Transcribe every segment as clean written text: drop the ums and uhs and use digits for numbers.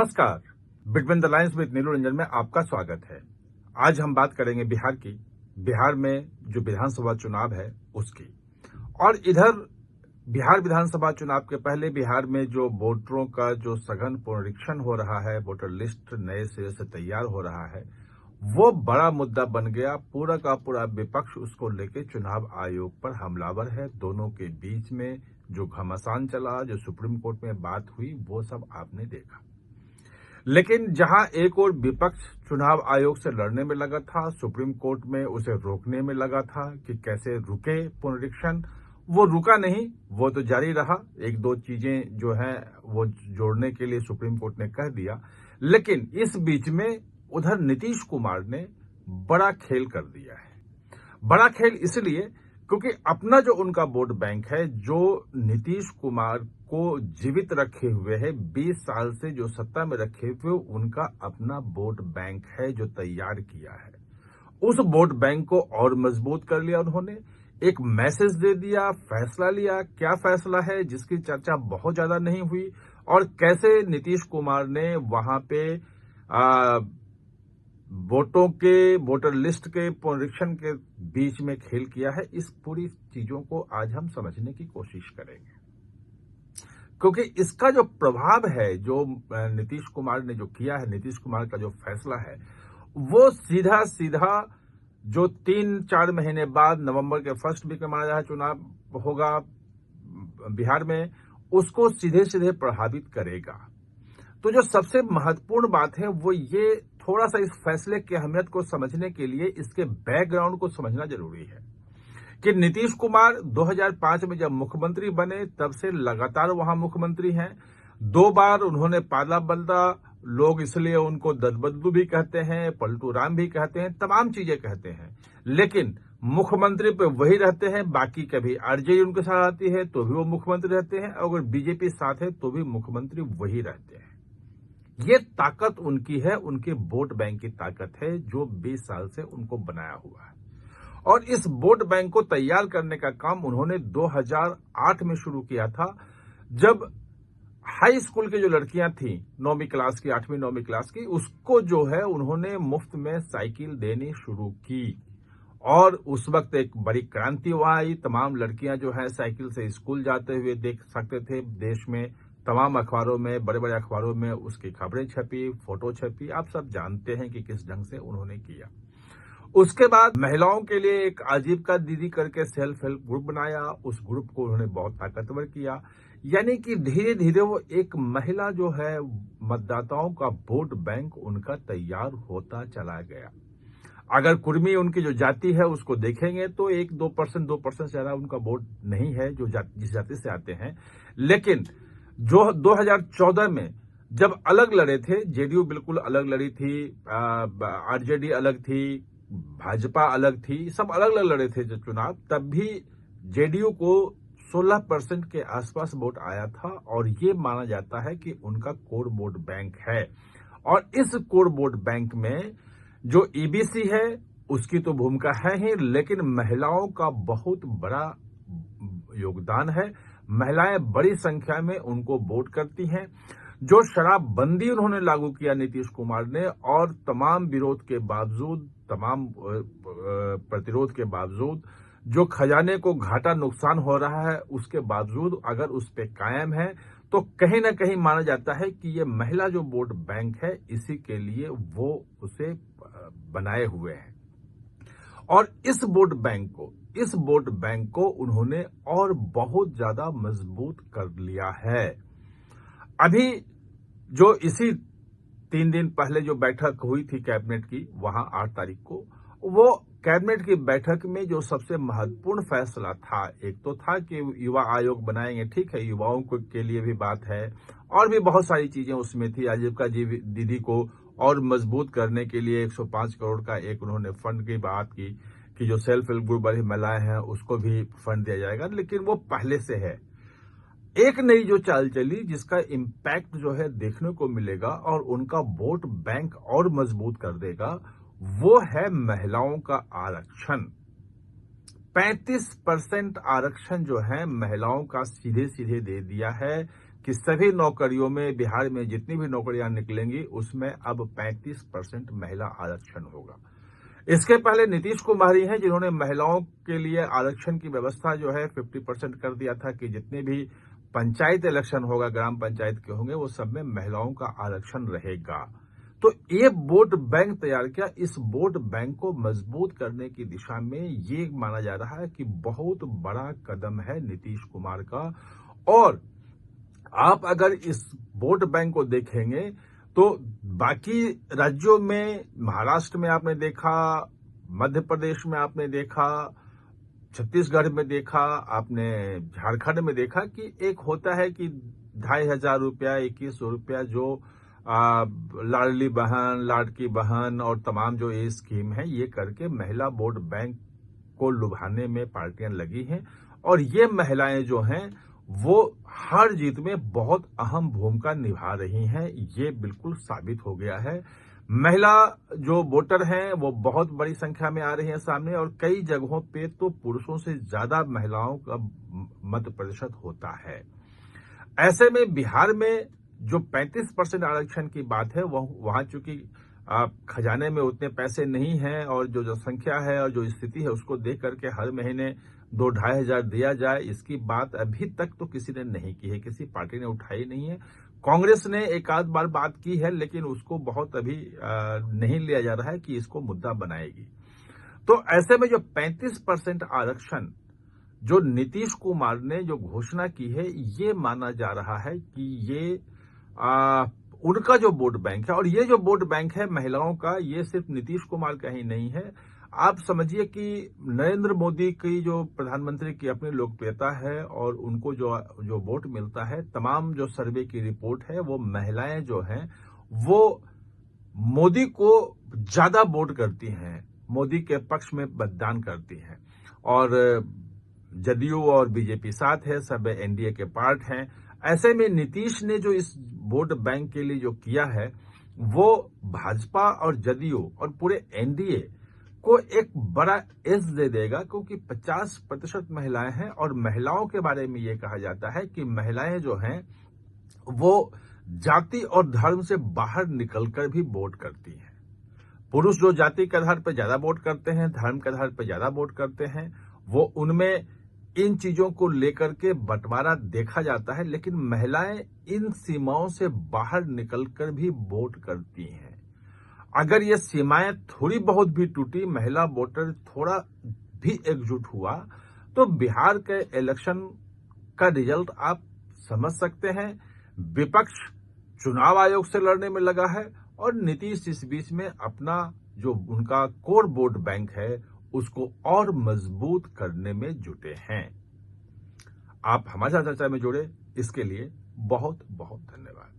नमस्कार। Between the lines with नीलू रंजन में आपका स्वागत है। आज हम बात करेंगे बिहार की। बिहार में जो विधानसभा चुनाव है उसकी, और इधर बिहार विधानसभा चुनाव के पहले बिहार में जो वोटरों का जो सघन पुनरीक्षण हो रहा है, वोटर लिस्ट नए सिरे से तैयार हो रहा है, वो बड़ा मुद्दा बन गया। पूरा का पूरा विपक्ष उसको लेके चुनाव आयोग पर हमलावर है। दोनों के बीच में जो घमासान चला, जो सुप्रीम कोर्ट में बात हुई, वो सब आपने देखा। लेकिन जहां एक और विपक्ष चुनाव आयोग से लड़ने में लगा था, सुप्रीम कोर्ट में उसे रोकने में लगा था कि कैसे रुके पुनरीक्षण, वो रुका नहीं, वो तो जारी रहा। एक दो चीजें जो हैं वो जोड़ने के लिए सुप्रीम कोर्ट ने कह दिया। लेकिन इस बीच में उधर नीतीश कुमार ने बड़ा खेल कर दिया है। बड़ा खेल इसलिए क्योंकि अपना जो उनका वोट बैंक है, जो नीतीश कुमार को जीवित रखे हुए है, 20 साल से जो सत्ता में रखे हुए, उनका अपना वोट बैंक है जो तैयार किया है। उस वोट बैंक को और मजबूत कर लिया उन्होंने। एक मैसेज दे दिया, फैसला लिया। क्या फैसला है जिसकी चर्चा बहुत ज्यादा नहीं हुई, और कैसे नीतीश कुमार ने वहां पे वोटर लिस्ट के पुनरीक्षण के बीच में खेल किया है, इस पूरी चीजों को आज हम समझने की कोशिश करेंगे। क्योंकि इसका जो प्रभाव है, जो नीतीश कुमार ने जो किया है, नीतीश कुमार का जो फैसला है, वो सीधा सीधा जो 3-4 महीने बाद नवंबर के फर्स्ट वीक में माना जा रहा है चुनाव होगा बिहार में, उसको सीधे सीधे प्रभावित करेगा। तो जो सबसे महत्वपूर्ण बात है वो ये, थोड़ा सा इस फैसले की अहमियत को समझने के लिए इसके बैकग्राउंड को समझना जरूरी है कि नीतीश कुमार 2005 में जब मुख्यमंत्री बने तब से लगातार वहां मुख्यमंत्री हैं। 2 बार उन्होंने पाला बदला, लोग इसलिए उनको ददबदलू भी कहते हैं, पलटू राम भी कहते हैं, तमाम चीजें कहते हैं, लेकिन मुख्यमंत्री पे वही रहते हैं। बाकी कभी आरजेडी उनके साथ आती है तो भी वो मुख्यमंत्री रहते हैं, और अगर बीजेपी साथ है तो भी मुख्यमंत्री वही रहते हैं। ये ताकत उनकी है, उनके वोट बैंक की ताकत है जो 20 साल से उनको बनाया हुआ है। और इस वोट बैंक को तैयार करने का काम उन्होंने 2008 में शुरू किया था, जब हाई स्कूल की जो लड़कियां थी 9वीं क्लास की, 8वीं 9वीं क्लास की, उसको जो है उन्होंने मुफ्त में साइकिल देनी शुरू की। और उस वक्त एक बड़ी क्रांति वहां आई। तमाम लड़कियां जो है साइकिल से स्कूल जाते हुए देख सकते थे। देश में तमाम अखबारों में, बड़े बड़े अखबारों में उसकी खबरें छपी, फोटो छपी। आप सब जानते हैं कि किस ढंग से उन्होंने किया। उसके बाद महिलाओं के लिए एक आजीविका दीदी करके सेल्फ हेल्प ग्रुप बनाया। उस ग्रुप को उन्होंने बहुत ताकतवर किया। यानी कि धीरे धीरे वो एक महिला जो है, मतदाताओं का वोट बैंक उनका तैयार होता चला गया। अगर कुर्मी उनकी जो जाति है उसको देखेंगे तो 1-2% से ज्यादा उनका वोट नहीं है जो जिस जाति से आते हैं। लेकिन जो 2014 में जब अलग लड़े थे, जेडीयू बिल्कुल अलग लड़ी थी, आरजेडी अलग थी, भाजपा अलग थी, सब अलग अलग लड़े थे जो चुनाव, तब भी जेडीयू को 16% के आसपास वोट आया था। और ये माना जाता है कि उनका कोर वोट बैंक है। और इस कोर वोट बैंक में जो ईबीसी है उसकी तो भूमिका है ही, लेकिन महिलाओं का बहुत बड़ा योगदान है। महिलाएं बड़ी संख्या में उनको वोट करती हैं। जो शराबबंदी उन्होंने लागू किया नीतीश कुमार ने, और तमाम विरोध के बावजूद, तमाम प्रतिरोध के बावजूद, जो खजाने को घाटा नुकसान हो रहा है उसके बावजूद अगर उस पे कायम है, तो कहीं ना कहीं माना जाता है कि ये महिला जो वोट बैंक है, इसी के लिए वो उसे बनाए हुए हैं। और इस वोट बैंक को उन्होंने और बहुत ज्यादा मजबूत कर लिया है। अभी जो इसी 3 दिन पहले जो बैठक हुई थी कैबिनेट की, वहां 8 तारीख को, वो कैबिनेट की बैठक में जो सबसे महत्वपूर्ण फैसला था, एक तो था कि युवा आयोग बनाएंगे। ठीक है, युवाओं के लिए भी बात है, और भी बहुत सारी चीजें उसमें थी। आजीविका दीदी को और मजबूत करने के लिए 105 करोड़ का एक उन्होंने फंड की बात की कि जो सेल्फ हेल्प ग्रुप वाली महिलाएं हैं उसको भी फंड दिया जाएगा। लेकिन वो पहले से है। एक नई जो चाल चली जिसका इम्पैक्ट जो है देखने को मिलेगा और उनका वोट बैंक और मजबूत कर देगा, वो है महिलाओं का आरक्षण। 35% आरक्षण जो है महिलाओं का सीधे सीधे दे दिया है। कि सभी नौकरियों में बिहार में जितनी भी नौकरियां निकलेंगी उसमें अब 35% महिला आरक्षण होगा। इसके पहले नीतीश कुमार ही हैं जिन्होंने महिलाओं के लिए आरक्षण की व्यवस्था जो है 50% कर दिया था कि जितने भी पंचायत इलेक्शन होगा, ग्राम पंचायत के होंगे, वो सब में महिलाओं का आरक्षण रहेगा। तो ये वोट बैंक तैयार किया। इस वोट बैंक को मजबूत करने की दिशा में ये माना जा रहा है कि बहुत बड़ा कदम है नीतीश कुमार का। और आप अगर इस वोट बैंक को देखेंगे तो बाकी राज्यों में, महाराष्ट्र में आपने देखा, मध्य प्रदेश में आपने देखा, छत्तीसगढ़ में देखा, आपने झारखंड में देखा कि एक होता है कि 2,500 रुपया, 2100 रुपया जो लाडली बहन, लाडकी बहन और तमाम जो ये स्कीम है, ये करके महिला वोट बैंक को लुभाने में पार्टियां लगी हैं। और ये महिलाएं जो हैं वो हर जीत में बहुत अहम भूमिका निभा रही हैं, ये बिल्कुल साबित हो गया है। महिला जो वोटर हैं वो बहुत बड़ी संख्या में आ रही हैं सामने, और कई जगहों पे तो पुरुषों से ज्यादा महिलाओं का मत प्रतिशत होता है। ऐसे में बिहार में जो 35% आरक्षण की बात है, वहां चूंकि खजाने में उतने पैसे नहीं हैं और जो जनसंख्या है और जो स्थिति है उसको देख करके हर महीने 2-2,500 दिया जाए, इसकी बात अभी तक तो किसी ने नहीं की है, किसी पार्टी ने उठाई नहीं है। कांग्रेस ने एक आध बार बात की है, लेकिन उसको बहुत अभी नहीं लिया जा रहा है कि इसको मुद्दा बनाएगी। तो ऐसे में जो 35% आरक्षण जो नीतीश कुमार ने जो घोषणा की है, ये माना जा रहा है कि ये उनका जो वोट बैंक है, और ये जो वोट बैंक है महिलाओं का, ये सिर्फ नीतीश कुमार का ही नहीं है। आप समझिए कि नरेंद्र मोदी की जो प्रधानमंत्री की अपनी लोकप्रियता है और उनको जो वोट मिलता है, तमाम जो सर्वे की रिपोर्ट है, वो महिलाएं जो हैं वो मोदी को ज्यादा वोट करती हैं, मोदी के पक्ष में मतदान करती हैं। और जदयू और बीजेपी साथ है, सब एनडीए के पार्ट हैं। ऐसे में नीतीश ने जो इस वोट बैंक के लिए जो किया है, वो भाजपा और जदयू और पूरे एनडीए को एक बड़ा एज दे देगा, क्योंकि 50% महिलाएं हैं। और महिलाओं के बारे में ये कहा जाता है कि महिलाएं जो हैं वो जाति और धर्म से बाहर निकलकर भी वोट करती हैं। पुरुष जो जाति के आधार पर ज्यादा वोट करते हैं, धर्म के आधार पर ज्यादा वोट करते हैं, वो उनमें इन चीजों को लेकर के बंटवारा देखा जाता है, लेकिन महिलाएं इन सीमाओं से बाहर निकलकर भी वोट करती हैं। अगर ये सीमाएं थोड़ी बहुत भी टूटी, महिला वोटर थोड़ा भी एकजुट हुआ, तो बिहार के इलेक्शन का रिजल्ट आप समझ सकते हैं। विपक्ष चुनाव आयोग से लड़ने में लगा है और नीतीश इस बीच में अपना जो उनका कोर वोट बैंक है उसको और मजबूत करने में जुटे हैं। आप हमारे साथ चर्चा में जुड़े, इसके लिए बहुत बहुत धन्यवाद।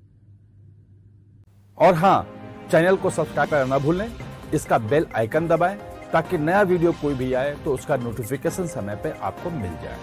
और हां, चैनल को सब्सक्राइब करना न भूलें, इसका बेल आइकन दबाएं ताकि नया वीडियो कोई भी आए तो उसका नोटिफिकेशन समय पे आपको मिल जाए।